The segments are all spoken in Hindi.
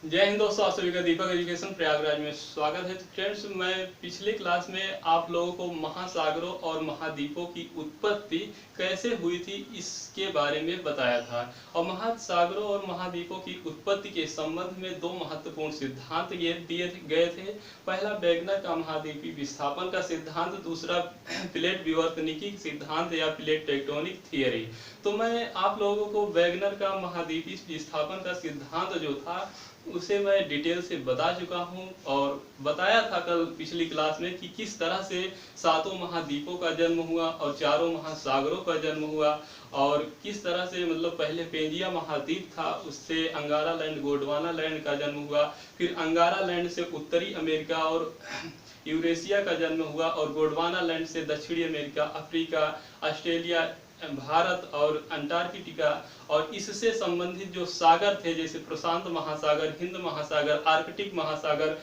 जय हिंद दोस्तों, आप सभी का दीपक एजुकेशन प्रयागराज में स्वागत है। तो फ्रेंड्स, मैं पिछले क्लास में आप लोगों को महासागरों और महाद्वीपों की उत्पत्ति कैसे हुई थी इसके बारे में बताया था। और महासागरों और महाद्वीपों की उत्पत्ति के संबंध में दो महत्वपूर्ण सिद्धांत ये दिए गए थे। पहला वेगनर का महाद्वीपीय विस्थापन का सिद्धांत, दूसरा प्लेट विवर्तनिकी सिद्धांत या प्लेट टेक्टोनिक थियरी। तो मैं आप लोगों को वेगनर का महाद्वीपीय विस्थापन का सिद्धांत जो था उसे मैं डिटेल से बता चुका हूं और बताया था कल पिछली क्लास में कि किस तरह से सातों महाद्वीपों का जन्म हुआ और चारों महासागरों का जन्म हुआ और किस तरह से मतलब पहले पेंजिया महाद्वीप था, उससे अंगारा लैंड गोंडवाना लैंड का जन्म हुआ, फिर अंगारा लैंड से उत्तरी अमेरिका और यूरेशिया का जन्म हुआ और गोंडवाना लैंड से दक्षिणी अमेरिका, अफ्रीका, ऑस्ट्रेलिया, भारत और अंटार्कटिका और इससे संबंधित जो सागर थे जैसे प्रशांत महासागर, हिंद महासागर, आर्कटिक महासागर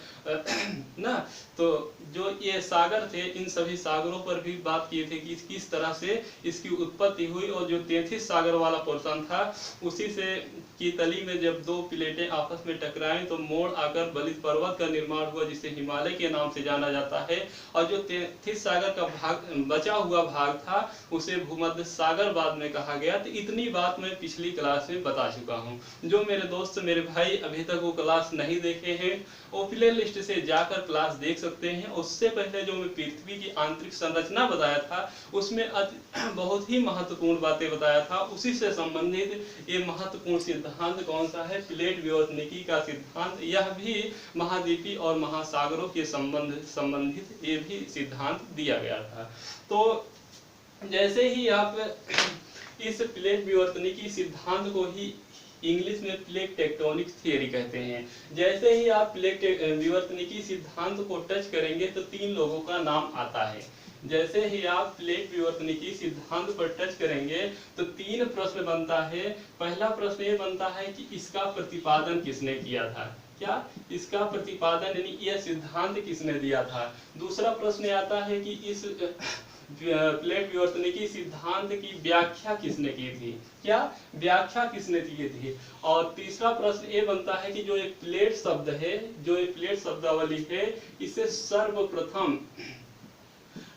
ना, तो जो ये सागर थे इन सभी सागरों पर भी बात किए थे कि किस तरह से इसकी उत्पत्ति हुई। और जो 33 सागर वाला पोर्शन था उसी से की तली में जब दो प्लेटें आपस में टकराएं तो मोड़ आकर बलित पर्वत का निर्माण हुआ जिसे हिमालय के नाम से जाना जाता है। और जो 33 सागर का भाग बचा हुआ भाग था उसे भूमध्य सागर बाद में कहा गया। तो इतनी बात मैं पिछली क्लास में बता चुका हूँ। जो मेरे दोस्त मेरे भाई अभी तक वो क्लास नहीं देखे हैं वो प्ले लिस्ट से जाकर क्लास देख सकते हैं। उससे पहले जो मैं पृथ्वी की आंतरिक संरचना बताया था उसमें बहुत ही महत्वपूर्ण बातें बताया था। उसी से संबंधित ये महत्वपूर्ण सिद्धांत कौन सा है, प्लेट विवर्तनिकी का सिद्धांत। यह भी महाद्वीपी और महासागरों के संबंधित ये भी सिद्धांत दिया गया था। तो जैसे ही आप इस प्लेट विवर्तनिकी सिद्धांत को ही इंग्लिश में प्लेट टेक्टोनिक थियरी कहते हैं। जैसे ही आप प्लेट विवर्तनिकी सिद्धांत को टच करेंगे तो तीन लोगों का नाम आता है। जैसे ही आप प्लेट विवर्तनिकी सिद्धांत पर टच करेंगे तो तीन प्रश्न बनता है। पहला प्रश्न ये बनता है कि इसका प्रतिपादन किसने किया था, क्या इसका प्रतिपादन यानी यह सिद्धांत किसने दिया था। दूसरा प्रश्न आता है कि इस प्लेट विवर्तनिकी सिद्धांत की व्याख्या किसने की थी, क्या व्याख्या किसने की थी। और तीसरा प्रश्न ये बनता है कि जो एक प्लेट शब्द है, जो एक प्लेट शब्दावली है, इसे सर्वप्रथम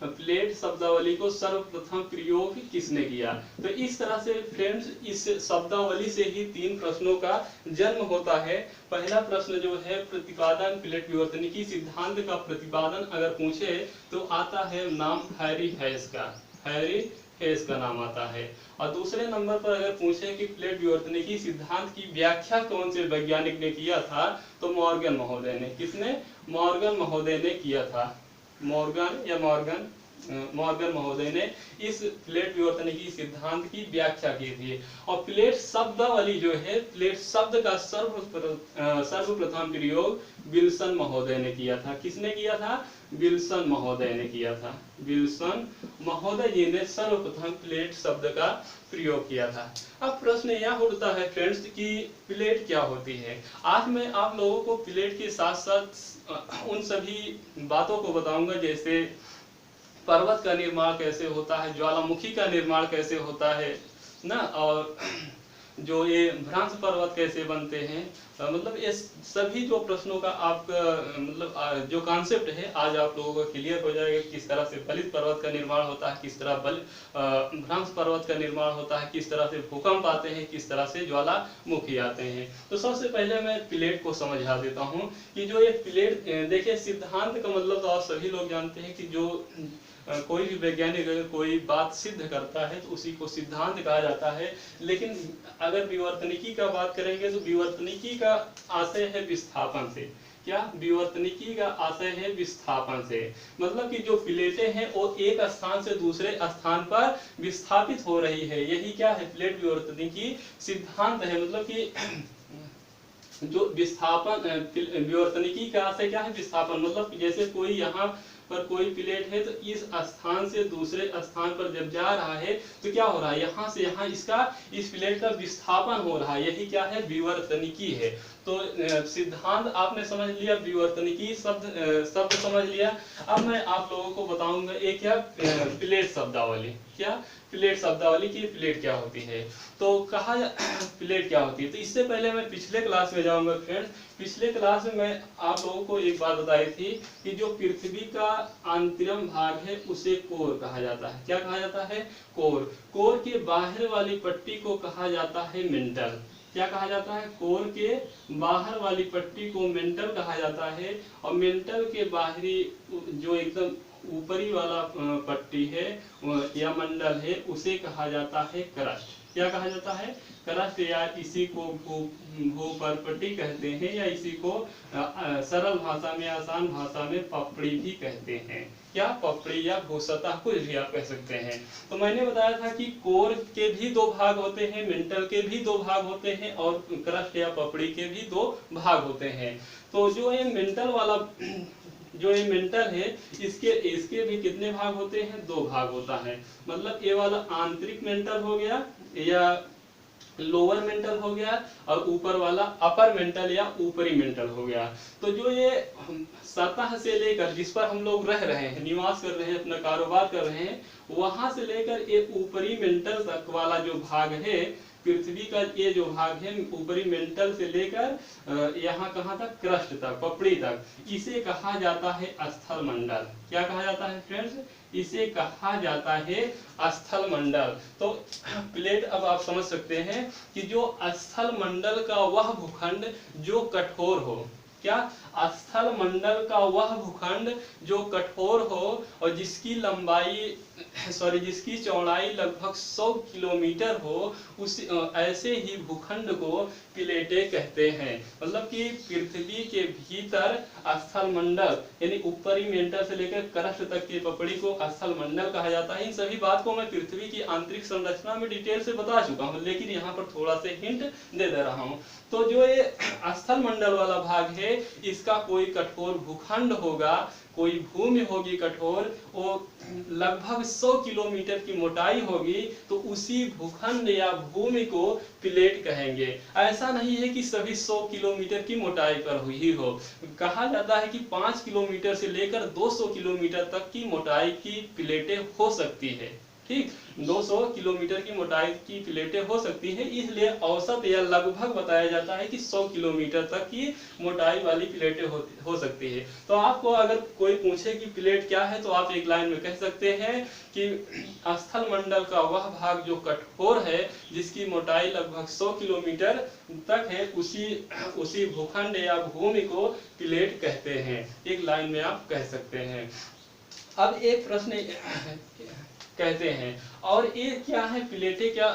प्लेट शब्दावली को सर्वप्रथम प्रयोग किसने किया। तो इस तरह से फ्रेंड्स इस शब्दावली से ही तीन प्रश्नों का जन्म होता है। पहला प्रश्न जो है प्रतिपादन, प्लेट विवर्तनिकी सिद्धांत का प्रतिपादन अगर पूछे तो आता है नाम हैरी हैस का, हैरी हैस का नाम आता है। और दूसरे नंबर पर अगर पूछे कि प्लेट विवर्तनिकी सिद्धांत की व्याख्या कौन से वैज्ञानिक ने किया था तो मॉर्गन महोदय ने। किसने, मॉर्गन महोदय ने किया था। मॉर्गन महोदय ने इस प्लेट विवर्तनिकी सिद्धांत की व्याख्या की थी। और प्लेट शब्दावली जो है, प्लेट शब्द का सर्वप्रथम प्रयोग विल्सन महोदय ने किया था। किसने किया था, विल्सन महोदय ने किया था। विल्सन महोदय जी ने सर्वप्रथम प्लेट शब्द का प्रयोग किया था। अब प्रश्न यह उठता है फ्रेंड्स कि प्लेट क्या होती है। आज मैं आप लोगों को प्लेट के साथ साथ उन सभी बातों को बताऊंगा जैसे पर्वत का निर्माण कैसे होता है, ज्वालामुखी का निर्माण कैसे होता है ना, और जो ये भ्रंश पर्वत कैसे बनते हैं। मतलब ये सभी जो प्रश्नों का आपका मतलब जो कॉन्सेप्ट है आज आप लोगों को क्लियर हो जाएगा। किस तरह से बलित पर्वत का निर्माण होता है, किस तरह भ्रंश पर्वत का निर्माण होता है, किस तरह से भूकंप आते हैं, किस तरह से ज्वालामुखी आते हैं। तो सबसे पहले मैं प्लेट को समझा देता हूँ कि जो ये प्लेट देखिए, सिद्धांत का मतलब तो आप सभी लोग जानते हैं कि जो कोई भी वैज्ञानिक अगर कोई बात सिद्ध करता है तो उसी को सिद्धांत कहा जाता है। लेकिन अगर विवर्तनिकी का बात करेंगे तो विवर्तनिकी का आशय है विस्थापन से। क्या, विवर्तनिकी का आशय है विस्थापन से। मतलब कि जो प्लेटें हैं वो एक स्थान से दूसरे स्थान पर विस्थापित हो रही है, यही क्या है, प्लेट विवर्तनिकी सिद्धांत है। मतलब कि जो विस्थापन विवर्तनिकी का आशय क्या है, विस्थापन। मतलब जैसे कोई यहाँ पर कोई प्लेट है तो इस स्थान से दूसरे स्थान पर जब जा रहा है तो क्या हो रहा है, यहाँ से यहाँ इसका इस प्लेट का विस्थापन हो रहा है, यही क्या है, विवर्तनिकी है। तो सिद्धांत आपने समझ लिया, विवर्तनिकी शब्द समझ लिया। अब मैं आप लोगों को बताऊंगा एक क्या प्लेट शब्दावली। क्या प्लेट शब्दावली की प्लेट क्या होती है, तो कहा प्लेट क्या होती है। तो इससे पहले मैं पिछले क्लास में जाऊंगा फ्रेंड्स। पिछले क्लास में मैं आप लोगों को एक बात बताई थी कि जो पृथ्वी का आंतरिक भाग है उसे कोर कहा जाता है। क्या कहा जाता है? कोर। कोर के बाहर वाली पट्टी को कहा जाता है मेंटल। क्या कहा जाता है? कोर के बाहर वाली पट्टी को मेंटल कहा जाता है, और मेंटल के बाहरी जो एकदम ऊपरी वाला पट्टी है या मंडल है उसे कहा जाता है क्रस्ट। क्या कहा जाता है? क्रस्ट, या इसी को भूपर्पटी कहते हैं, या इसी को सरल भाषा में, आसान भाषा में पपड़ी भी कहते हैं। क्या? पपड़ी या भूसतह, कुछ भी आप कह सकते हैं। तो मैंने बताया था कि कोर के भी दो भाग होते हैं, मेंटल के भी दो भाग होते हैं, और क्रस्ट या पपड़ी के भी दो भाग होते हैं। तो जो ये मेंटल वाला जो ये मेंटल है इसके भी कितने भाग होते हैं? दो भाग होता है। मतलब ये वाला आंतरिक मेंटल हो गया या लोअर मेंटल हो गया, और ऊपर वाला अपर मेंटल या ऊपरी मेंटल हो गया। तो जो ये सतह से लेकर, जिस पर हम लोग रह रहे हैं, निवास कर रहे हैं, अपना कारोबार कर रहे हैं, वहां से लेकर ये ऊपरी मेंटल तक वाला जो भाग है पृथ्वी का, ये जो भाग है ऊपरी मेंटल से लेकर यहाँ कहाँ तक? क्रस्ट तक, पपड़ी तक, इसे कहा जाता है स्थल मंडल। क्या कहा जाता है फ्रेंड्स? इसे कहा जाता है स्थल मंडल। तो प्लेट अब आप समझ सकते हैं कि जो स्थल मंडल का वह भूखंड जो कठोर हो। क्या? स्थल मंडल का वह भूखंड जो कठोर हो और जिसकी चौड़ाई लगभग 100 किलोमीटर हो, उस ऐसे ही भूखंड को प्लेटें कहते हैं। मतलब कि पृथ्वी के भीतर स्थल मंडल यानी ऊपरी मेंटल से लेकर क्रस्ट तक की पपड़ी को स्थल मंडल कहा जाता है। इन सभी बात को मैं पृथ्वी की आंतरिक संरचना में डिटेल से बता चुका हूँ, लेकिन यहाँ पर थोड़ा से हिंट दे रहा हूँ। तो जो ये स्थल मंडल वाला भाग है, इसका कोई कठोर भूखंड होगा, कोई भूमि होगी कठोर, वो लगभग 100 किलोमीटर की मोटाई होगी, तो उसी भूखंड या भूमि को प्लेट कहेंगे। ऐसा नहीं है कि सभी 100 किलोमीटर की मोटाई पर हुई हो। कहा जाता है कि 5 किलोमीटर से लेकर 200 किलोमीटर तक की मोटाई की प्लेटें हो सकती है। ठीक, 200 किलोमीटर की मोटाई की प्लेटें हो सकती हैं, इसलिए औसत या लगभग बताया जाता है कि 100 किलोमीटर तक की मोटाई वाली प्लेटें हो सकती है। तो आपको अगर कोई पूछे कि प्लेट क्या है, तो आप एक लाइन में कह सकते हैं कि स्थल मंडल का वह भाग जो कठोर है, जिसकी मोटाई लगभग 100 किलोमीटर तक है, उसी भूखंड या भूमि को प्लेट कहते हैं। एक लाइन में आप कह सकते हैं। अब एक प्रश्न कहते हैं, और ये क्या है? प्लेटें क्या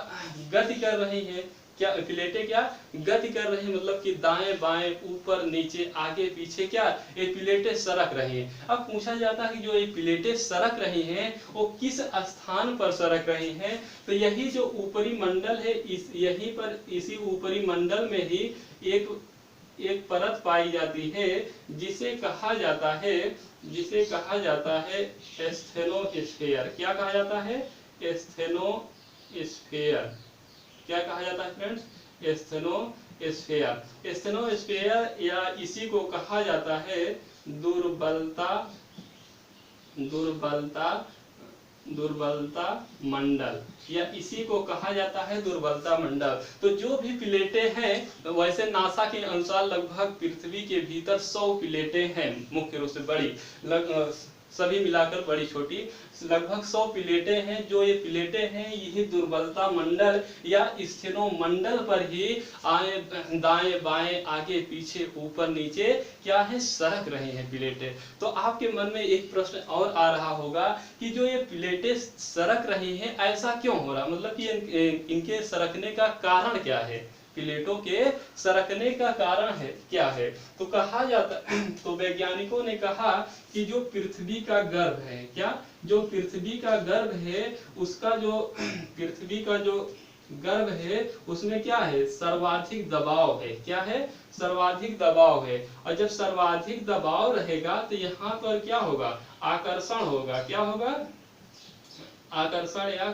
गति कर रही हैं? क्या प्लेटें क्या गति कर रही हैं? मतलब कि दाएं बाएं, ऊपर नीचे, आगे पीछे, क्या ये प्लेटें सरक रही हैं। अब पूछा जाता है कि जो ये प्लेटें सरक रही हैं वो किस स्थान पर सरक रही हैं? तो यही जो ऊपरी मंडल है, यहीं पर, इसी ऊपरी मंडल में ही एक परत पाई जाती है जिसे कहा जाता है स्टेनोस्फेयर। क्या कहा जाता है? स्टेनोस्फेयर। क्या कहा जाता है फ्रेंड्स? स्टेनोस्फेयर। स्टेनोस्फेयर या इसी को कहा जाता है दुर्बलता मंडल, या इसी को कहा जाता है दुर्बलता मंडल। तो जो भी प्लेटें हैं, वैसे नासा के अनुसार लगभग पृथ्वी के भीतर 100 प्लेटें हैं, मुख्य रूप से बड़ी, सभी मिलाकर बड़ी छोटी लगभग 100 प्लेटें हैं। जो ये प्लेटें हैं, यही दुर्बलता मंडल या स्टेनो मंडल पर ही दाएं बाएं, आगे पीछे, ऊपर नीचे क्या है? सरक रही हैं प्लेटें। तो आपके मन में एक प्रश्न और आ रहा होगा कि जो ये प्लेटें सरक रही हैं, ऐसा क्यों हो रहा? मतलब कि इनके सरकने का कारण क्या है? प्लेटों के सरकने का कारण है क्या है? तो कहा जाता, तो वैज्ञानिकों ने कहा कि जो पृथ्वी का गर्भ है, क्या? जो पृथ्वी का गर्भ है, उसका जो पृथ्वी का जो गर्भ है, उसमें क्या है? सर्वाधिक दबाव है। क्या है? सर्वाधिक दबाव है। और जब सर्वाधिक दबाव रहेगा तो यहाँ पर क्या होगा? आकर्षण होगा। क्या होगा? आकर्षण, या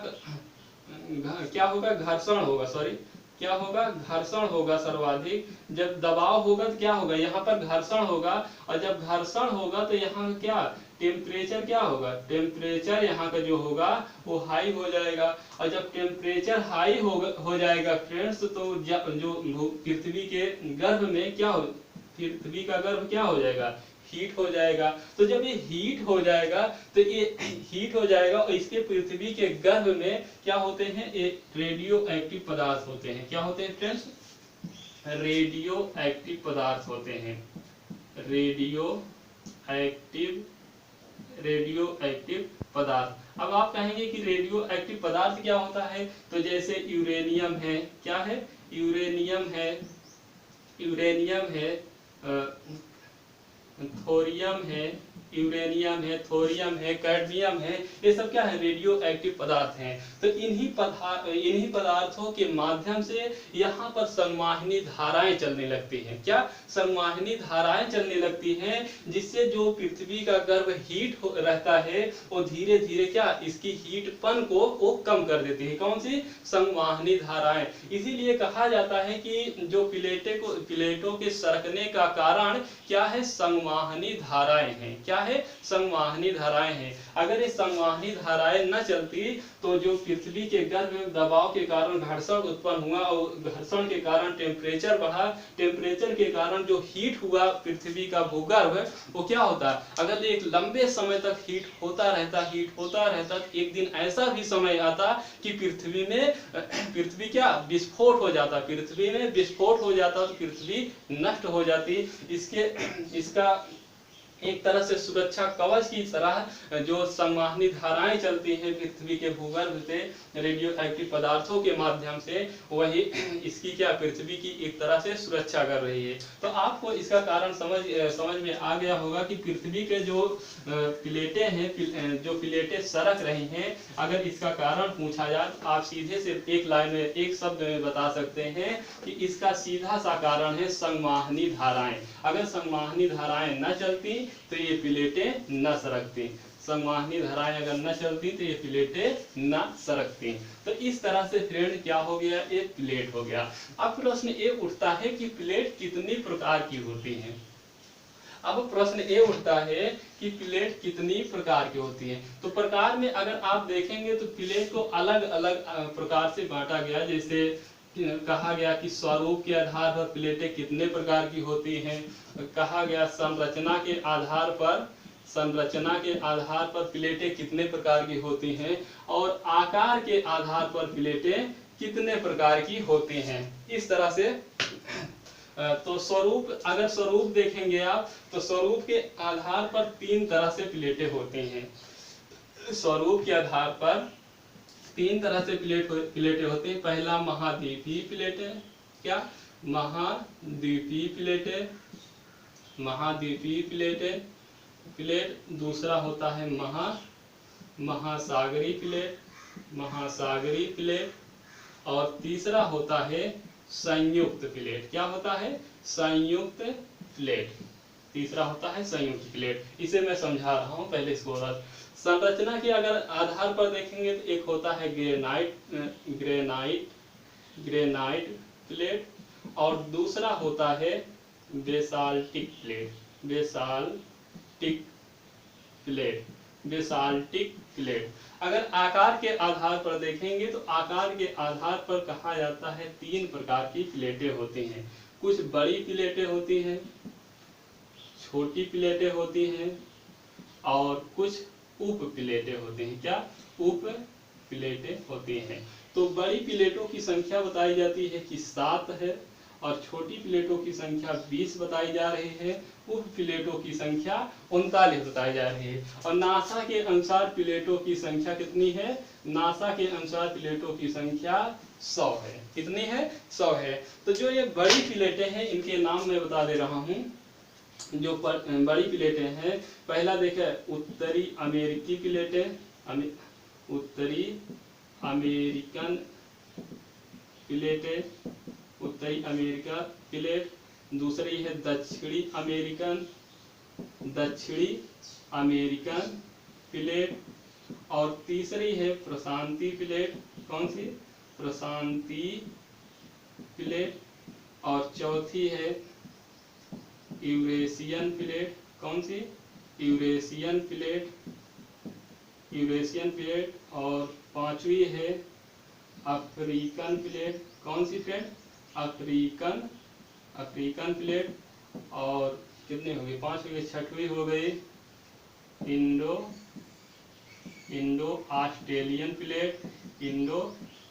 क्या होगा? घर्षण होगा, सॉरी, क्या होगा, घर्षण होगा सर्वाधिक। जब दबाव होगा तो क्या होगा, यहाँ पर घर्षण होगा, और जब घर्षण होगा तो यहाँ क्या टेम्परेचर क्या होगा, टेम्परेचर यहाँ का जो होगा वो हाई हो जाएगा। और जब टेम्परेचर हाई हो जाएगा फ्रेंड्स, तो जो पृथ्वी के गर्भ में क्या हो, पृथ्वी का गर्भ क्या हो जाएगा, हीट हो जाएगा। तो जब ये हीट हो जाएगा, तो ये हीट हो जाएगा, और इसके पृथ्वी के गर्भ में क्या होते हैं, ये रेडियो एक्टिव पदार्थ होते हैं। क्या होते हैं फ्रेंड्स, रेडियो एक्टिव पदार्थ होते हैं, रेडियो एक्टिव पदार्थ। अब आप कहेंगे कि रेडियो एक्टिव पदार्थ क्या होता है, तो जैसे यूरेनियम है, क्या है, यूरेनियम है, थोरियम है, यूरेनियम है, थोरियम है, कैडमियम है, ये सब क्या है, रेडियो एक्टिव पदार्थ हैं। तो इन्हीं पदार्थों के माध्यम से यहाँ पर संवाहिनी धाराएं चलने लगती हैं। क्या, संवाहिनी धाराएं चलने लगती हैं, जिससे जो पृथ्वी का गर्भ हीट रहता है वो धीरे धीरे क्या, इसकी हीटपन को वो कम कर देती है। कौन सी, संवाहिनी धाराएं। इसीलिए कहा जाता है कि जो प्लेटों के सरकने का कारण क्या है, संवाहिनी धाराएं हैं। क्या है, संवाहिनी धाराएं हैं। अगर ये संवाहिनी धाराएं न चलती तो जो पृथ्वी के गर्भ में दबाव के कारण घर्षण उत्पन्न हुआ, और घर्षण के कारण टेम्परेचर बढ़ा, टेम्परेचर के कारण जो हीट हुआ पृथ्वी का भूगर्भ, वो क्या होता, अगर एक लंबे समय तक हीट होता रहता, एक दिन ऐसा भी समय आता कि पृथ्वी क्या विस्फोट हो जाता, पृथ्वी में विस्फोट हो जाता, तो पृथ्वी नष्ट हो जाती। इसका एक तरह से सुरक्षा कवच की तरह जो संवाहिनी धाराएं चलती हैं पृथ्वी के भूगर्भ से रेडियो एक्टिव पदार्थों के माध्यम से, वही इसकी क्या, पृथ्वी की एक तरह से सुरक्षा कर रही है। तो आपको इसका कारण समझ में आ गया होगा कि पृथ्वी के जो प्लेटें हैं, जो प्लेटें सरक रही हैं, अगर इसका कारण पूछा जाए तो आप सीधे से एक लाइन में, एक शब्द में बता सकते हैं कि इसका सीधा सा कारण है संवाहिनी धाराएं। अगर संवाहिनी धाराएं न चलती तो ये प्लेटें न सरकती, संवाहिनी धाराएं अगर न चलती तो ये प्लेटें न सरकती। तो इस तरह से फ्रेंड क्या हो गया, ये प्लेट हो गया। अब प्रश्न ये उठता है कि प्लेट कितनी प्रकार की होती हैं। अब प्रश्न ये उठता है कि प्लेट कितनी प्रकार की होती है। तो प्रकार में अगर आप देखेंगे तो प्लेट को अलग अलग प्रकार से बांटा गया। जैसे कहा गया कि स्वरूप के आधार पर प्लेटें कितने प्रकार की होती हैं, कहा गया संरचना के आधार पर प्लेटें कितने प्रकार की होती हैं, और आकार के आधार पर प्लेटें कितने प्रकार की होती हैं। इस तरह से तो अगर स्वरूप देखेंगे आप, तो स्वरूप के आधार पर 3 तरह से प्लेटें होती हैं। स्वरूप के आधार पर 3 तरह से प्लेटें होती हैं। पहला महाद्वीपीय प्लेटें, क्या, महाद्वीपीय प्लेट। दूसरा होता है महासागरीय प्लेट, और तीसरा होता है संयुक्त प्लेट। क्या होता है, संयुक्त प्लेट। तीसरा होता है संयुक्त प्लेट। इसे मैं समझा रहा हूँ, पहले इसको संरचना के अगर आधार पर देखेंगे तो एक होता है ग्रेनाइट प्लेट, और दूसरा होता है बेसाल्टिक प्लेट। अगर आकार के आधार पर देखेंगे तो आकार के आधार पर कहा जाता है 3 प्रकार की प्लेटें होती हैं। कुछ बड़ी प्लेटें होती हैं, छोटी प्लेटें होती हैं, और कुछ उप प्लेटें होती हैं। क्या, उप प्लेटें होती हैं। तो बड़ी प्लेटों की संख्या बताई जाती है कि 7 है, और छोटी प्लेटों की संख्या 20 बताई जा रही है। उप प्लेटों की संख्या 39 बताई जा रही है। और नासा के अनुसार प्लेटों की संख्या कितनी है, नासा के अनुसार प्लेटों की संख्या 100 है। कितनी है, 100 है। तो जो ये बड़ी प्लेटें हैं, इनके नाम मैं बता दे रहा हूँ। जो बड़ी प्लेटें हैं, पहला देखे उत्तरी अमेरिकी प्लेटें, उत्तरी अमेरिकन प्लेटें, उत्तरी अमेरिका प्लेट। दूसरी है दक्षिणी अमेरिकन प्लेट, और तीसरी है प्रशांति प्लेट। कौन सी, प्रशांति प्लेट और चौथी है यूरेशियन प्लेट। कौन सी? Eurasian plate, Eurasian plate. और पांचवी है अफ्रीकन प्लेट। कौन सी प्लेट? African, African plate. और कितने हो गए? 5 हो गए। छठवीं हो गई Indo Australian plate, Indo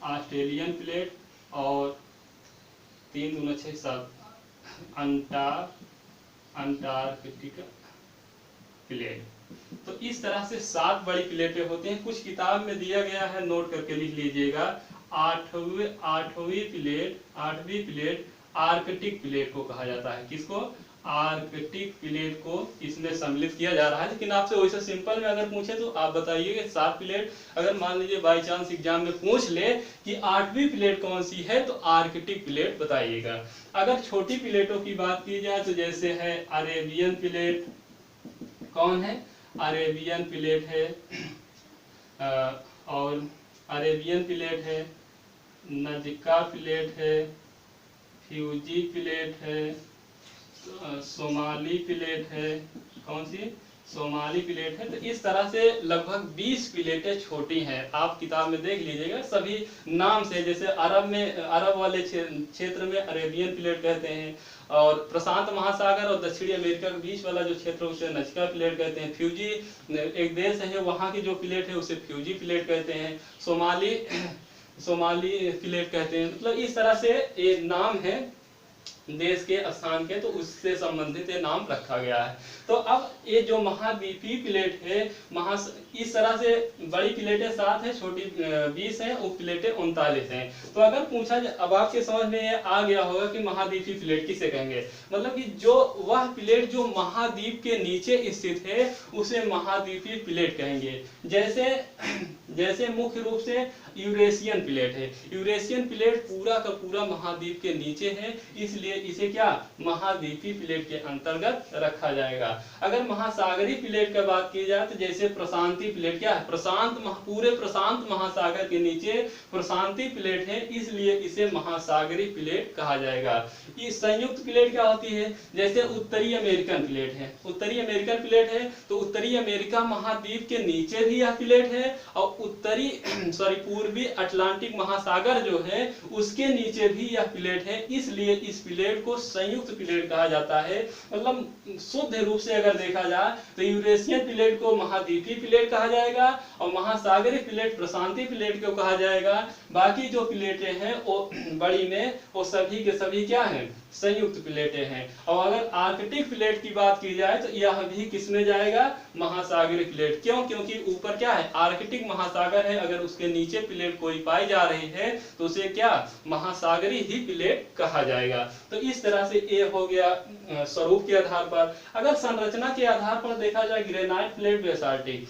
Australian plate. और 3 दूना 6 7 अंटार्कटिका प्लेट। तो इस तरह से 7 बड़ी प्लेटें होती हैं। कुछ किताब में दिया गया है, नोट करके लिख लीजिएगा। आठवीं प्लेट आर्कटिक प्लेट को कहा जाता है। किसको? आर्कटिक प्लेट को इसमें सम्मिलित किया जा रहा है। लेकिन आपसे वैसे सिंपल में अगर पूछे तो आप बताइए 7 प्लेट। अगर मान लीजिए बाई चांस एग्जाम में पूछ ले कि 8वीं प्लेट कौन सी है, तो आर्कटिक प्लेट बताइएगा। अगर छोटी प्लेटों की बात की जाए तो जैसे है अरेबियन प्लेट। कौन है? अरेबियन प्लेट है। और अरेबियन प्लेट है, नजका प्लेट है, फ्यूजी प्लेट है, सोमाली प्लेट है। कौन सी? सोमाली प्लेट है। तो इस तरह से लगभग 20 प्लेटें छोटी हैं। आप किताब में देख लीजिएगा, सभी नाम से। जैसे अरब वाले क्षेत्र में अरेबियन प्लेट कहते हैं, और प्रशांत महासागर और दक्षिणी अमेरिका के बीच वाला जो क्षेत्र उसे नजका प्लेट कहते हैं। फ्यूजी एक देश है, वहाँ की जो प्लेट है उसे फ्यूजी प्लेट कहते हैं। सोमाली प्लेट कहते हैं। मतलब इस तरह से ये नाम है देश के स्थान के, तो उससे संबंधित ये नाम रखा गया है। तो अब ये जो महाद्वीपीय प्लेट है, इस तरह से बड़ी प्लेटें 7 है, छोटी 20 है, उप प्लेटें 39 हैं। तो अगर पूछा जाए, अब आपके समझ में ये आ गया होगा कि महाद्वीपीय प्लेट किसे कहेंगे। मतलब कि जो वह प्लेट जो महाद्वीप के नीचे स्थित है उसे महाद्वीपीय प्लेट कहेंगे। जैसे मुख्य रूप से यूरेशियन प्लेट है। यूरेशियन प्लेट पूरा का पूरा महाद्वीप के नीचे है, इसलिए इसे क्या? महाद्वीपीय प्लेट के अंतर्गत रखा जाएगा। अगर महासागरीय प्लेट की बात की जाए तो जैसे प्रशांतीय प्लेट क्या है? पूरे प्रशांत महासागर के नीचे प्रशांतीय प्लेट है, इसलिए इसे महासागरीय प्लेट कहा जाएगा। ये संयुक्त प्लेट क्या होती है? जैसे उत्तरी अमेरिकन प्लेट है। उत्तरी अमेरिकन प्लेट है तो उत्तरी अमेरिका महाद्वीप के नीचे भी यह प्लेट है, और पूर्वी अटलांटिक महासागर जो है उसके नीचे भी यह प्लेट है, इसलिए इस प्लेट को संयुक्त प्लेट कहा जाता है। मतलब शुद्ध रूप से अगर देखा जाए तो यूरेशियन प्लेट को महाद्वीपीय प्लेट कहा जाएगा, और महासागरीय प्लेट प्रशांतीय प्लेट को कहा जाएगा। बाकी जो प्लेटें हैं वो बड़ी में वो सभी के सभी क्या हैं? संयुक्त प्लेटें हैं। और अगर आर्कटिक प्लेट की बात की जाए तो यह भी किसमें जाएगा? महासागरीय प्लेट। क्यों? क्योंकि ऊपर क्या है? आर्कटिक महासागर है। अगर उसके नीचे प्लेट कोई पाई जा रही है तो उसे क्या? महासागरीय ही प्लेट कहा जाएगा। तो इस तरह से ये हो गया स्वरूप के आधार पर। अगर संरचना के आधार पर देखा जाए, ग्रेनाइट प्लेट, बेसाल्टिक,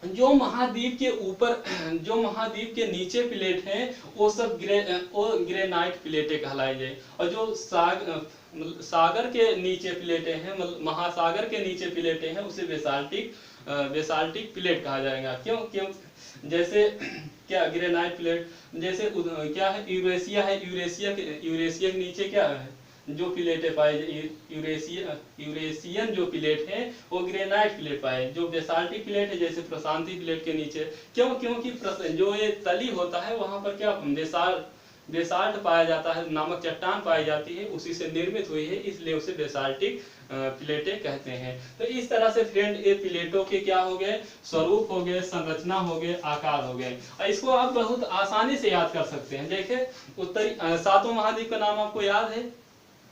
जो महाद्वीप के ऊपर, जो महाद्वीप के नीचे प्लेट हैं वो सब ग्रेनाइट प्लेटें कहलाई जाए। और जो सागर के नीचे प्लेटें हैं, मतलब महासागर के नीचे प्लेटें हैं, उसे बेसाल्टिक प्लेट कहा जाएगा। क्यों? जैसे क्या? Granite plate. जैसे क्या है? यूरेशिया है। यूरेशिया के नीचे क्या है? जो प्लेटें पाए, यूरेशियन जो प्लेट है वो ग्रेनाइट प्लेट पाए। जो बेसाल्टिक प्लेट है जैसे प्रशांतीय प्लेट के नीचे। क्योंकि जो ये तली होता है वहां पर क्या? बेसाल्ट पाया जाता है, नामक चट्टान पाई जाती है, उसी से निर्मित हुई है, इसलिए उसे बेसाल्टिक प्लेटें कहते हैं। तो इस तरह से फ्रेंड ये प्लेटों के क्या हो गए? स्वरूप हो गए, संरचना हो गए, आकार हो गए। और इसको आप बहुत आसानी से याद कर सकते हैं। देखिए उत्तरी 7वां महाद्वीप का नाम आपको याद है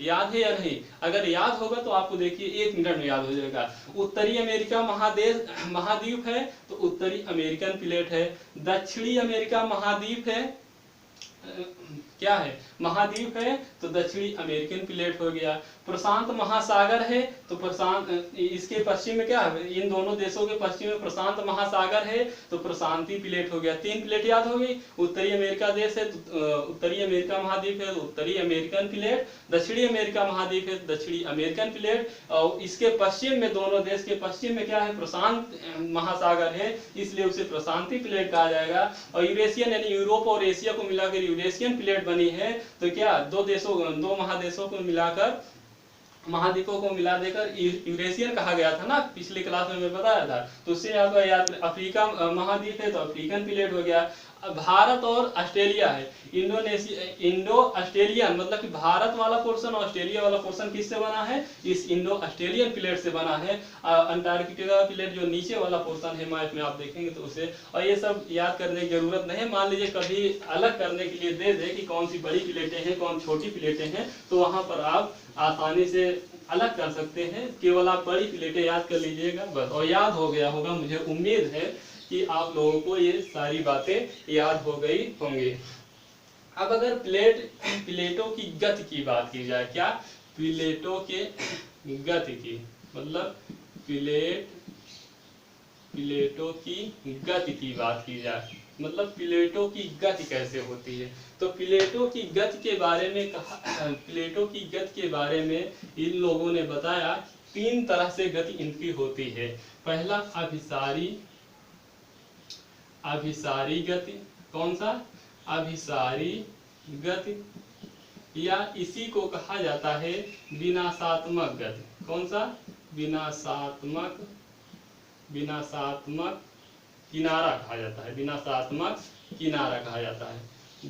या नहीं? अगर याद होगा तो आपको देखिए 1 मिनट में याद हो जाएगा। उत्तरी अमेरिका महाद्वीप है तो उत्तरी अमेरिकन प्लेट है। दक्षिणी अमेरिका महाद्वीप है, क्या है? महाद्वीप है तो दक्षिणी अमेरिकन प्लेट हो गया। प्रशांत महासागर है, तो प्रशांत इसके पश्चिम में क्या है, इन दोनों देशों के पश्चिम में प्रशांत महासागर है, तो प्रशांति प्लेट हो गया। 3 प्लेट याद हो गई। उत्तरी अमेरिका देश है तो उत्तरी अमेरिका महाद्वीप है तो उत्तरी अमेरिकन प्लेट, दक्षिणी अमेरिका महाद्वीप है तो दक्षिणी अमेरिकन प्लेट, और इसके पश्चिम में, दोनों देश के पश्चिम में क्या है, प्रशांत महासागर है, इसलिए उसे प्रशांति प्लेट कहा जाएगा। और यूरेशियन यानी यूरोप और एशिया को मिलाकर यूरेशियन प्लेट बनी है, तो क्या दो महादेशों को मिलाकर, महाद्वीपों को मिला देकर यूरेशियन कहा गया था ना, पिछली क्लास में मैं बताया था। तो उससे आपका याद, अफ्रीका महाद्वीप है तो अफ्रीकन प्लेट हो गया। भारत और ऑस्ट्रेलिया है, इंडो ऑस्ट्रेलियन, मतलब कि भारत वाला पोर्शन और ऑस्ट्रेलिया वाला पोर्शन किससे बना है, इस इंडो ऑस्ट्रेलियन प्लेट से बना है। अंटार्कटिका प्लेट जो नीचे वाला पोर्शन है मैप में आप देखेंगे तो उसे, और ये सब याद करने की जरूरत नहीं है। मान लीजिए कभी अलग करने के लिए दे दे कि कौन सी बड़ी प्लेटें हैं कौन छोटी प्लेटें हैं, तो वहां पर आप आसानी से अलग कर सकते हैं। केवल आप बड़ी प्लेटें याद कर लीजिएगा बस, और याद हो गया होगा, मुझे उम्मीद है कि आप लोगों को ये सारी बातें याद हो गई होंगी। अब अगर प्लेटों की गति की बात की जाए, क्या, प्लेटों के गति की, मतलब प्लेटों की गति की बात की जाए, मतलब प्लेटों की गति कैसे होती है, तो प्लेटों की गति के बारे में प्लेटों की गति के बारे में इन लोगों ने बताया 3 तरह से गति इनकी होती है। पहला अभिसारी गति, कौन सा, अभिसारी गति, या इसी को कहा जाता है विनाशात्मक गति। कौन सा, विनाशात्मक किनारा कहा जाता है, विनाशात्मक किनारा कहा जाता है।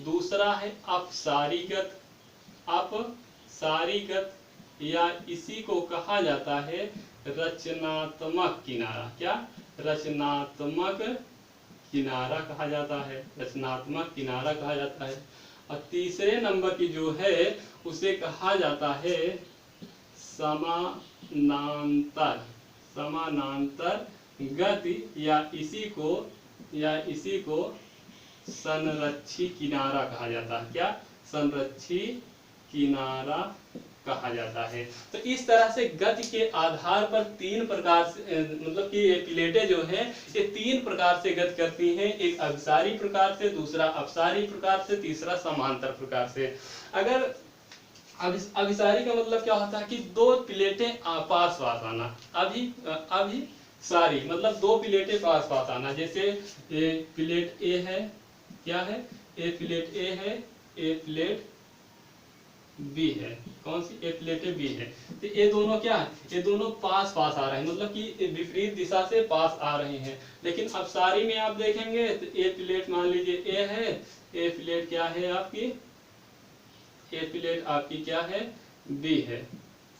दूसरा है अपसारी गति, या इसी को कहा जाता है रचनात्मक किनारा। क्या, रचनात्मक किनारा कहा जाता है, रचनात्मक किनारा कहा जाता है। और तीसरे नंबर की जो है उसे कहा जाता है समानांतर गति, या इसी को संरक्षी किनारा कहा जाता है। क्या, संरक्षी किनारा कहा जाता है। तो इस तरह से गति के आधार पर 3 प्रकार से, मतलब कि ये प्लेटें जो हैं ये 3 प्रकार से गति करती हैं। एक अभिसारी प्रकार से, दूसरा अपसारी प्रकार से, तीसरा समांतर प्रकार से। अगर अभिसारी का मतलब क्या होता है कि 2 प्लेटें पास पास आना, अभिसारी मतलब 2 प्लेटें पास पास आना। जैसे ये प्लेट ए है, क्या है, ए प्लेट ए है, ए प्लेट बी है, कौन सी, ए प्लेट बी है। तो ये दोनों क्या है, ये दोनों पास पास आ रहे हैं, मतलब कि विपरीत दिशा से पास आ रहे हैं। लेकिन अपसारी में आप देखेंगे तो ए प्लेट मान लीजिए ए है, ए प्लेट क्या है आपकी, ए प्लेट आपकी क्या है, बी है,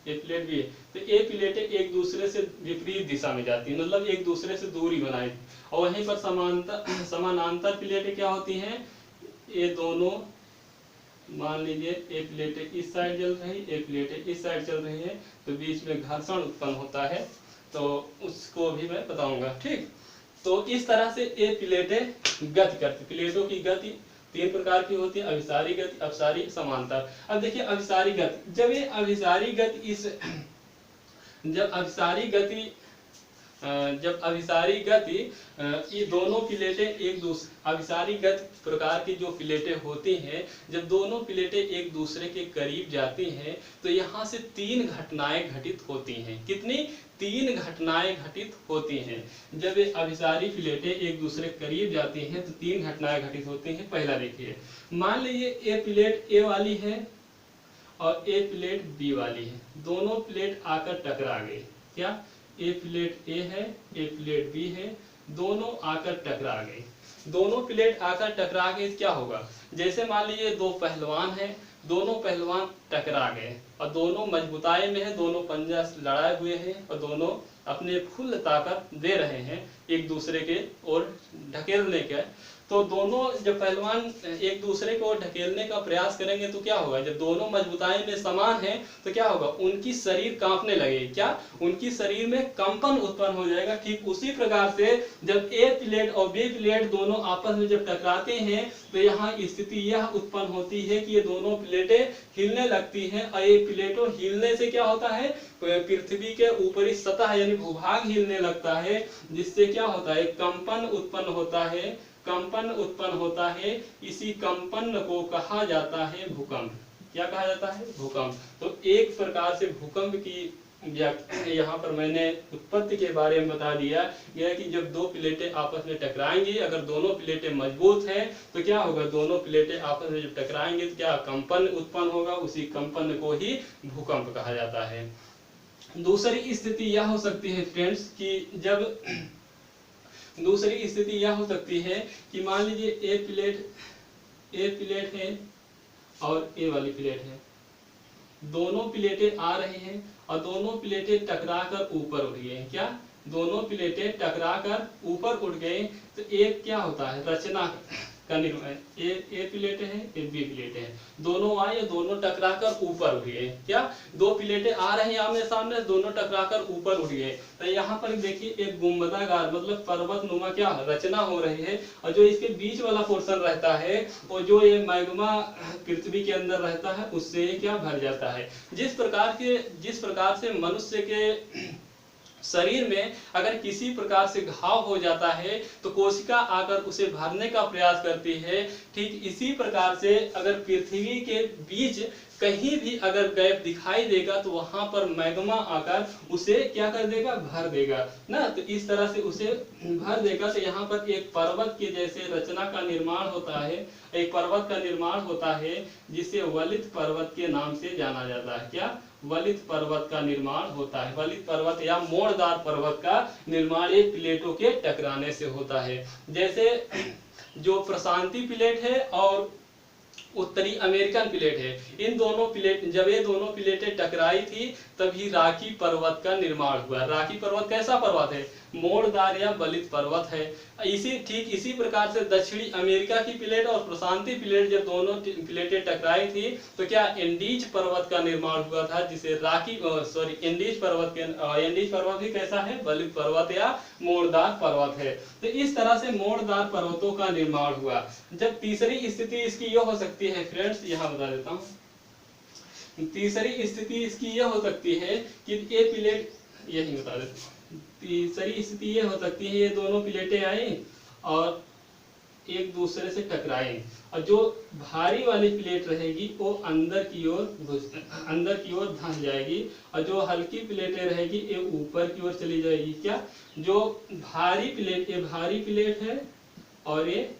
ए प्लेट बी है। तो ए प्लेटें एक दूसरे से विपरीत दिशा में जाती है, मतलब एक दूसरे से दूरी बनाई। और वहीं पर समानांतर प्लेटें क्या होती हैं, ये दोनों मान लीजिए ए प्लेटें इस साइड चल रही, ए प्लेटें इस साइड चल रही है, तो बीच में घर्षण उत्पन्न होता है, तो उसको भी मैं बताऊंगा। ठीक, तो इस तरह से ए प्लेटें गति करती। प्लेटों की गति 3 प्रकार की होती है, अभिसारी गति, अपसारी, समांतर। अब देखिए अभिसारी गति, जब अभिसारी गति ये दोनों प्लेटें एक दूसरे, अभिसारी गति प्रकार की जो प्लेटें होती हैं, जब दोनों प्लेटें एक दूसरे के करीब जाती हैं तो यहाँ से 3 घटनाएं घटित होती हैं। कितनी, 3 घटनाएं घटित होती हैं। जब ये अभिसारी प्लेटें एक दूसरे के करीब जाती हैं तो 3 घटनाएं घटित होती हैं। पहला देखिए, मान लीजिए ए प्लेट ए वाली है और ए प्लेट बी वाली है, दोनों प्लेट आकर टकरा गई। क्या, ए प्लेट ए है, ए प्लेट बी है, दोनों आकर टकरा गए। दोनों प्लेट आकर टकरा गए, क्या होगा, जैसे मान लीजिए 2 पहलवान हैं, दोनों पहलवान टकरा गए और दोनों मजबूताई में है, दोनों पंजा लड़ाए हुए हैं और दोनों अपने फुल ताकत दे रहे हैं एक दूसरे के और ढकेलने के। तो दोनों जब पहलवान एक दूसरे को ढकेलने का प्रयास करेंगे तो क्या होगा, जब दोनों मजबूताई में समान हैं तो क्या होगा, उनकी शरीर कांपने लगेगी, क्या उनकी शरीर में कंपन उत्पन्न हो जाएगा। ठीक उसी प्रकार से जब ए प्लेट और बी प्लेट दोनों आपस में जब टकराते हैं तो यहाँ स्थिति यह उत्पन्न होती है कि ये दोनों प्लेटें हिलने लगती हैं, और ये प्लेटों हिलने से क्या होता है, पृथ्वी के ऊपरी सतह यानी भूभाग हिलने लगता है, जिससे क्या होता है, कंपन उत्पन्न होता है, कंपन उत्पन्न होता है। इसी कंपन को कहा जाता है भूकंप। क्या कहा जाता है, भूकंप। तो एक प्रकार से भूकंप की यहाँ पर मैंने उत्पत्ति के बारे में बता दिया गया कि जब दो प्लेटें आपस में टकराएंगी, अगर दोनों प्लेटें मजबूत हैं तो क्या होगा, दोनों प्लेटें आपस में जब टकराएंगी तो क्या कंपन उत्पन्न होगा, उसी कंपन को ही भूकंप कहा जाता है। दूसरी स्थिति यह हो सकती है फ्रेंड्स कि जब दूसरी स्थिति यह हो सकती है कि मान लीजिए ए प्लेट है और ए वाली प्लेट है, दोनों प्लेटें आ रही हैं और दोनों प्लेटें टकराकर ऊपर उठ गए। क्या, दोनों प्लेटें टकराकर ऊपर उठ गए तो एक क्या होता है, रचना का निर्माण। ए प्लेटें हैं, ए बी प्लेटें हैं, दोनों आए, दोनों टकराकर ऊपर उठ गए। क्या, दो प्लेटें आ रही हैं आमने सामने, दोनों टकराकर ऊपर उठ गए। तो यहाँ पर देखिए एक गुंबदाकार मतलब पर्वत नुमा क्या रचना हो रही है, और जो इसके बीच वाला पोर्शन रहता है और जो ये मैग्मा पृथ्वी के अंदर रहता है उससे क्या भर जाता है। जिस प्रकार से मनुष्य के शरीर में अगर किसी प्रकार से घाव हो जाता है तो कोशिका आकर उसे भरने का प्रयास करती है, ठीक इसी प्रकार से अगर पृथ्वी के बीच कहीं भी अगर गैप दिखाई देगा तो वहां पर मैग्मा आकर उसे क्या कर देगा, भर देगा ना। तो इस तरह से उसे भर देगा। तो यहाँ पर एक पर्वत के जैसे रचना का निर्माण होता है, एक पर्वत का निर्माण होता है जिसे वलित पर्वत के नाम से जाना जाता है। क्या, वलित पर्वत का निर्माण होता है। वलित पर्वत या मोड़दार पर्वत का निर्माण एक प्लेटों के टकराने से होता है। जैसे जो प्रशांति प्लेट है और उत्तरी अमेरिकन प्लेट है, इन दोनों प्लेट जब ये दोनों प्लेटें टकराई थी तभी राकी पर्वत का निर्माण हुआ। राकी पर्वत कैसा पर्वत है, मोड़दार या वलित पर्वत है। ठीक इसी प्रकार से दक्षिणी अमेरिका की प्लेट और प्रशांति प्लेट जब दोनों प्लेटें टकराई थी तो क्या एंडीज पर्वत का निर्माण हुआ था, जिसे एंडीज पर्वत भी कैसा है, वलित पर्वत या मोड़दार पर्वत है। तो इस तरह से मोड़दार पर्वतों का निर्माण हुआ। जब तीसरी स्थिति इसकी यह हो सकती है फ्रेंड्स, यहाँ बता देता हूँ, तीसरी स्थिति इसकी यह हो सकती है कि ये प्लेट, यही बता देता हूँ, तीसरी स्थिति ये हो सकती है ये दोनों प्लेटें आई और एक दूसरे से टकराएं, और जो भारी वाली प्लेट रहेगी वो अंदर की ओर धंस जाएगी, और जो हल्की प्लेटें रहेगी ये ऊपर की ओर चली जाएगी। क्या, जो भारी प्लेट, ये भारी प्लेट है और ये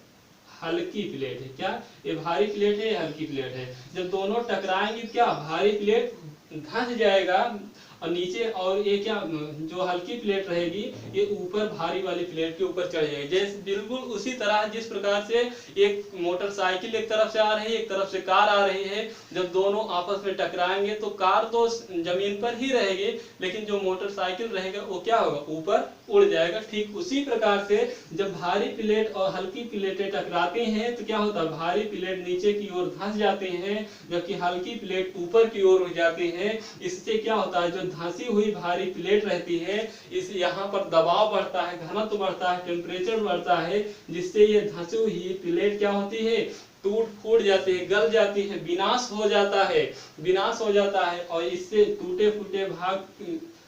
हल्की प्लेट है। क्या, ये भारी प्लेट है, ये हल्की प्लेट है। जब दोनों टकराएंगी क्या, भारी प्लेट धंस जाएगा और नीचे, और ये क्या, जो हल्की प्लेट रहेगी ये ऊपर भारी वाली प्लेट के ऊपर चढ़ जाएगी। जैसे बिल्कुल उसी तरह जिस प्रकार से एक मोटरसाइकिल एक तरफ से आ रही है, एक तरफ से कार आ रही है, जब दोनों आपस में टकराएंगे तो कार तो जमीन पर ही रहेगी, लेकिन जो मोटरसाइकिल रहेगा वो क्या होगा, ऊपर उड़ जाएगा। ठीक उसी प्रकार से जब भारी प्लेट और हल्की प्लेटें टकराती हैं तो क्या होता है, भारी प्लेट नीचे की ओर धंस जाती हैं जबकि हल्की प्लेट ऊपर की ओर उठ जाती है। इससे क्या होता है, जो धंसी हुई भारी प्लेट रहती है इस यहाँ पर दबाव बढ़ता है, घनत्व बढ़ता है, टेम्परेचर बढ़ता है, जिससे ये धंसी हुई प्लेट क्या होती है, टूट फूट जाती है, गल जाती है, विनाश हो जाता है। और इससे टूटे फूटे भाग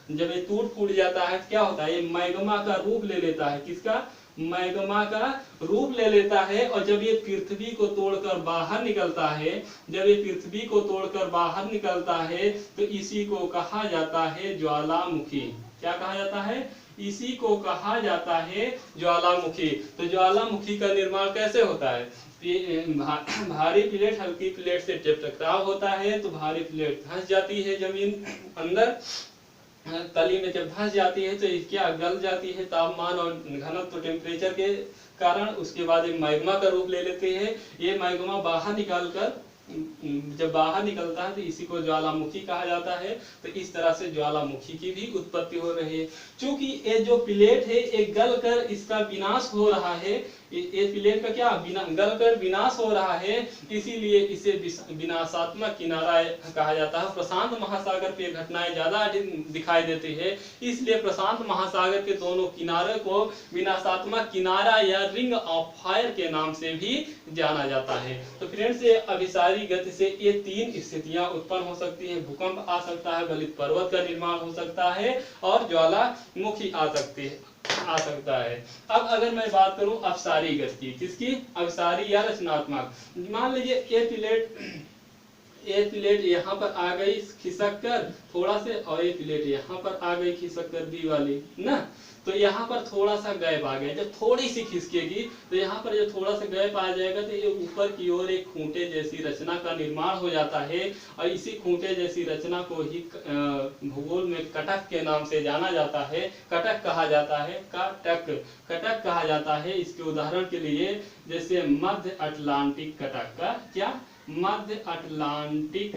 जब ये टूट फूट जाता है क्या होता है, ये मैग्मा का रूप ले लेता है। किसका, मैग्मा का रूप ले लेता है। और जब ये पृथ्वी को तोड़कर बाहर निकलता है, तो इसी को कहा जाता है ज्वालामुखी। क्या कहा जाता है, इसी को कहा जाता है ज्वालामुखी। तो ज्वालामुखी का निर्माण कैसे होता है, भारी प्लेट हल्की प्लेट से जब टकराव होता है तो भारी प्लेट धंस जाती है जमीन अंदर, तली में जब धंस जाती है तो क्या गल जाती है तापमान और घनत्व टेम्परेचर के कारण। उसके बाद एक मैग्मा का रूप ले लेती है। ये मैग्मा बाहर निकालकर जब बाहर निकलता है तो इसी को ज्वालामुखी कहा जाता है। तो इस तरह से ज्वालामुखी की भी उत्पत्ति हो रही है। क्योंकि ये जो प्लेट है एक गल कर इसका विनाश हो रहा है, ये प्लेट का क्या गलकर विनाश हो रहा है, इसीलिए इसे विनाशात्मक किनारा कहा जाता है। प्रशांत महासागर पे घटनाएं ज्यादा दिखाई देती है, इसलिए प्रशांत महासागर के दोनों किनारे को विनाशात्मक किनारा या रिंग ऑफ फायर के नाम से भी जाना जाता है। तो फ्रेंड्स, ये अभिसारी गति से ये 3 स्थितियां उत्पन्न हो सकती हैं। भूकंप आ सकता है, गलित पर्वत का निर्माण हो सकता है, और ज्वालामुखी आ सकता है। अब अगर मैं बात करूं अपसारी गति, किसकी? अपसारी या रचनात्मक। मान लीजिए ए प्लेट यहाँ पर आ गई खिसक कर थोड़ा से, और ये प्लेट यहाँ पर आ गई खिसक कर बी वाली ना, तो यहाँ पर थोड़ा सा गैप आ गया। जब थोड़ी सी खिसकेगी तो यहाँ पर जब थोड़ा सा गैप आ जाएगा तो ये ऊपर की ओर एक खूंटे जैसी रचना का निर्माण हो जाता है, और इसी खूंटे जैसी रचना को ही भूगोल में कटक के नाम से जाना जाता है। कटक कहा जाता है, कटक कहा जाता है। इसके उदाहरण के लिए जैसे मध्य अटलांटिक कटक का क्या, मध्य अटलांटिक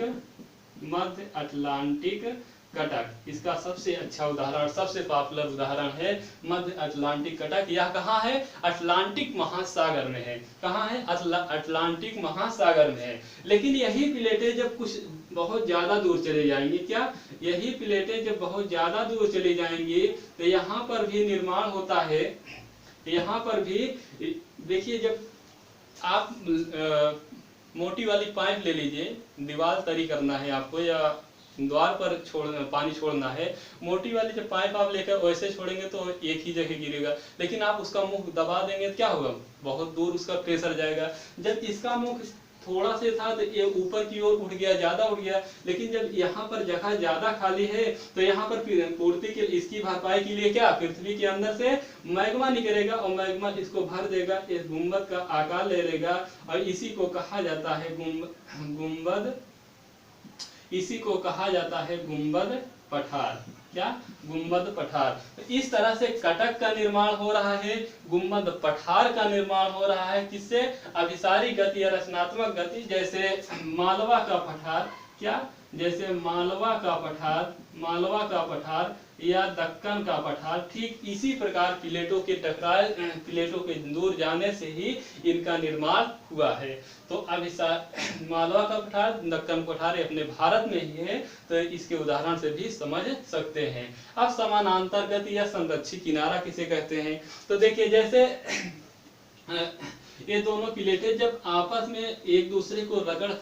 कटक, इसका सबसे अच्छा उदाहरण, सबसे पॉपुलर उदाहरण है मध्य अटलांटिक कटक। यह कहाँ है? अटलांटिक महासागर में है। कहाँ है? अटलांटिक महासागर में है। लेकिन यही प्लेटें जब कुछ बहुत ज्यादा दूर चले जाएंगी, क्या यही प्लेटें जब बहुत ज्यादा दूर चली जाएंगी तो यहाँ पर भी निर्माण होता है। यहाँ पर भी देखिए, जब आप मोटी वाली पाइप ले लीजिए, दीवार तरी करना है आपको या द्वार पर पानी छोड़ना है, मोटी वाली जब पाइप आप लेकर वैसे छोड़ेंगे तो एक ही जगह गिरेगा, लेकिन आप उसका मुख दबा देंगे तो क्या होगा? बहुत दूर उसका प्रेशर जाएगा। जब इसका मुख थोड़ा से था तो ये ऊपर की ओर उठ गया, ज्यादा उठ गया, लेकिन जब यहाँ पर जगह ज्यादा खाली है तो यहाँ पर पूर्ति के इसकी भरपाई के लिए क्या, पृथ्वी के अंदर से मैग्मा निकलेगा, और मैग्मा इसको भर देगा, इस गुंबद का आकार ले लेगा, और इसी को कहा जाता है गुंबद, इसी को कहा जाता है गुंबद पठार। क्या? गुंबद पठार। तो इस तरह से कटक का निर्माण हो रहा है, गुंबद पठार का निर्माण हो रहा है। किससे? अभिसारी गति या रचनात्मक गति। जैसे मालवा का पठार, क्या? जैसे मालवा का पठार या दक्कन का पठार। ठीक इसी प्रकार प्लेटों के टकराए, प्लेटों के दूर जाने से ही इनका निर्माण हुआ है। तो मालवा का पठार, दक्कन पठार अपने भारत में ही है, तो इसके उदाहरण से भी समझ सकते हैं। अब समानांतर गति या संरक्षित किनारा किसे कहते हैं? तो देखिए, जैसे ये दोनों प्लेटें जब आपस में एक दूसरे को रगड़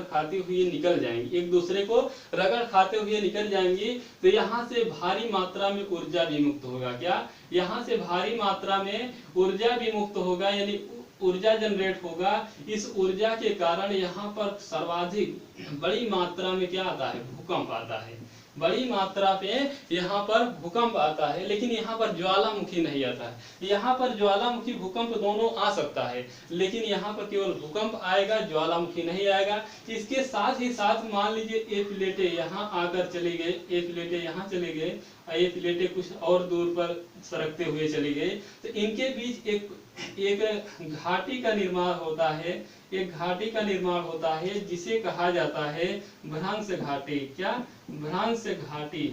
खाती हुई निकल जाएंगी, एक दूसरे को रगड़ खाते हुए निकल जाएंगी, तो यहाँ से भारी मात्रा में ऊर्जा विमुक्त होगा। क्या? यहाँ से भारी मात्रा में ऊर्जा विमुक्त होगा, यानी ऊर्जा जनरेट होगा। इस ऊर्जा के कारण यहाँ पर सर्वाधिक बड़ी मात्रा में क्या आता है? भूकंप आता है। बड़ी मात्रा पे यहाँ पर भूकंप आता है, लेकिन यहाँ पर ज्वालामुखी नहीं आता है। यहाँ पर ज्वालामुखी भूकंप दोनों आ सकता है, लेकिन यहाँ पर केवल भूकंप आएगा, ज्वालामुखी नहीं आएगा। इसके साथ ही साथ मान लीजिए ये प्लेटें यहाँ आकर चली गई, ये प्लेटें यहाँ चले गए, और ये प्लेटें कुछ और दूर पर सरकते हुए चली गई, तो इनके बीच एक घाटी का निर्माण होता है। एक घाटी का निर्माण होता है जिसे कहा जाता है भ्रंश घाटी। क्या? भ्रंश घाटी,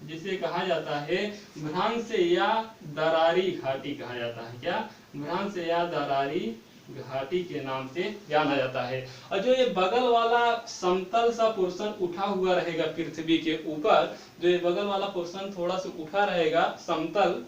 जिसे कहा जाता है भ्रंश या दरारी घाटी कहा जाता है। क्या? भ्रंश या दरारी घाटी के नाम से जाना जाता है। और जो ये बगल वाला समतल सा पोर्शन उठा हुआ रहेगा पृथ्वी के ऊपर, जो ये बगल वाला पोर्शन थोड़ा सा उठा रहेगा, समतल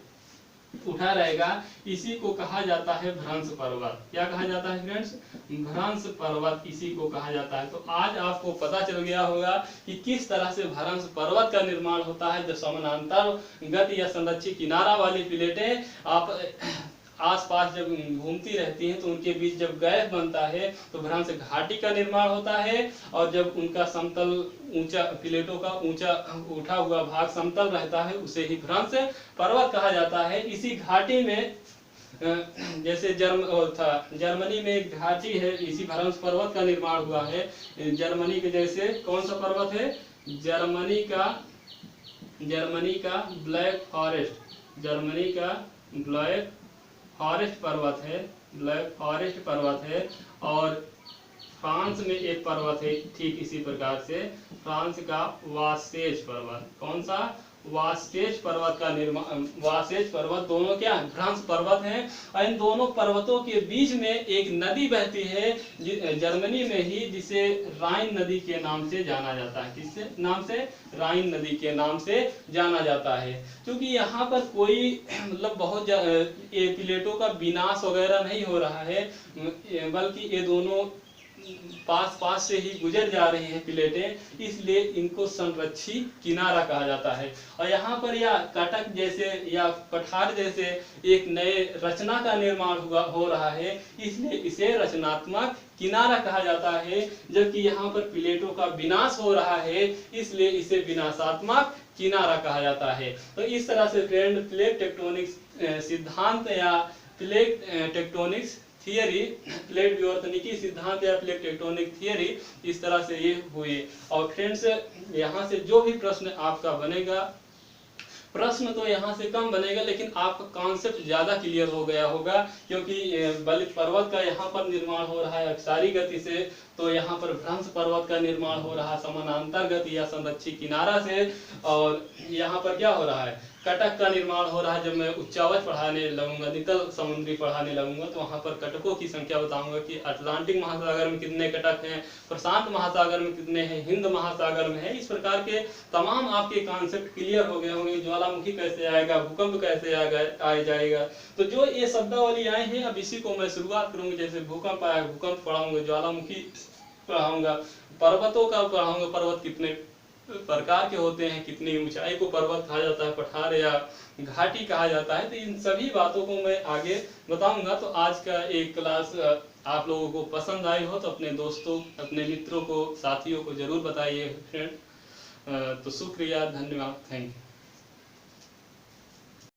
उठा रहेगा, इसी को कहा जाता है भ्रंश पर्वत। क्या कहा जाता है फ्रेंड्स? भ्रंश पर्वत, इसी को कहा जाता है। तो आज आपको पता चल गया होगा कि किस तरह से भ्रंश पर्वत का निर्माण होता है। जो समानांतर गति या संरक्षित किनारा वाली प्लेटें आप आसपास जब घूमती रहती हैं तो उनके बीच जब गैप बनता है तो भ्रंश घाटी का निर्माण होता है, और जब उनका समतल ऊंचा, प्लेटों का ऊंचा उठा हुआ भाग समतल रहता है, उसे ही भ्रंश पर्वत कहा जाता है। इसी घाटी में जैसे जर्मनी में एक घाटी है, इसी भ्रंश पर्वत का निर्माण हुआ है। जर्मनी के जैसे कौन सा पर्वत है? जर्मनी का ब्लैक फॉरेस्ट, जर्मनी का ब्लैक फॉरेस्ट पर्वत है, ब्लैक फॉरेस्ट पर्वत है। और फ्रांस में एक पर्वत है ठीक इसी प्रकार से, फ्रांस का वासेज पर्वत। कौन सा? वास्केज पर्वत का निर्माण, वास्केज पर्वत दोनों क्या है, भ्रंश पर्वत हैं, और इन दोनों पर्वतों के बीच में एक नदी बहती है जर्मनी में ही, जिसे राइन नदी के नाम से जाना जाता है। किससे नाम से? राइन नदी के नाम से जाना जाता है। क्योंकि यहाँ पर कोई मतलब बहुत ये प्लेटों का विनाश वगैरह नहीं हो रहा है, बल्कि ये दोनों पास पास से ही गुजर जा रही हैं प्लेटें, इसलिए इनको संरक्षित किनारा कहा जाता है। और यहाँ पर या कटक जैसे या पठार जैसे एक नए रचना का निर्माण हो रहा है, इसलिए इसे रचनात्मक किनारा कहा जाता है। जबकि यहाँ पर प्लेटों का विनाश हो रहा है, इसलिए इसे विनाशात्मक किनारा कहा जाता है। तो इस तरह से फ्रेंड प्लेट टेक्टोनिक्स सिद्धांत या प्लेट टेक्टोनिक्स थियरी, प्लेट विवर्तनिकी सिद्धांत या प्लेट टेक्टोनिक थियरी, इस तरह से ये हुए। और फ्रेंड्स यहाँ से जो भी प्रश्न आपका बनेगा, प्रश्न तो यहाँ से कम बनेगा, लेकिन आपका कॉन्सेप्ट ज्यादा क्लियर हो गया होगा। क्योंकि बलित पर्वत का यहाँ पर निर्माण हो रहा है अक्षारी गति से, तो यहाँ पर भ्रंश पर्वत का निर्माण हो रहा है समानांतर गति या संरक्षित किनारा से। और यहाँ पर क्या हो रहा है, कटक का निर्माण हो रहा है। जब मैं उच्चावच पढ़ाने लगूंगा, निकल समुद्री पढ़ाने लगूंगा, तो वहाँ पर कटकों की संख्या बताऊंगा कि अटलांटिक महासागर में कितने कटक हैं, प्रशांत महासागर में कितने हैं, हिंद महासागर में है। इस प्रकार के तमाम आपके कॉन्सेप्ट क्लियर हो गए होंगे। ज्वालामुखी कैसे आएगा, भूकंप कैसे आ जाएगा। तो जो ये शब्दावली आए हैं, अब इसी को मैं शुरुआत करूंगी। जैसे भूकंप आया, भूकंप पढ़ाऊंगा, ज्वालामुखी पढ़ाऊंगा, पर्वतों का पढ़ाऊंगा, पर्वत कितने प्रकार के होते हैं, कितनी ऊंचाई को पर्वत कहा जाता है, पठार या घाटी कहा जाता है। तो इन सभी बातों को मैं आगे बताऊंगा। तो आज का एक क्लास आप लोगों को पसंद आई हो तो अपने दोस्तों, अपने मित्रों को, साथियों को जरूर बताइए फ्रेंड। तो शुक्रिया, धन्यवाद, थैंक यू।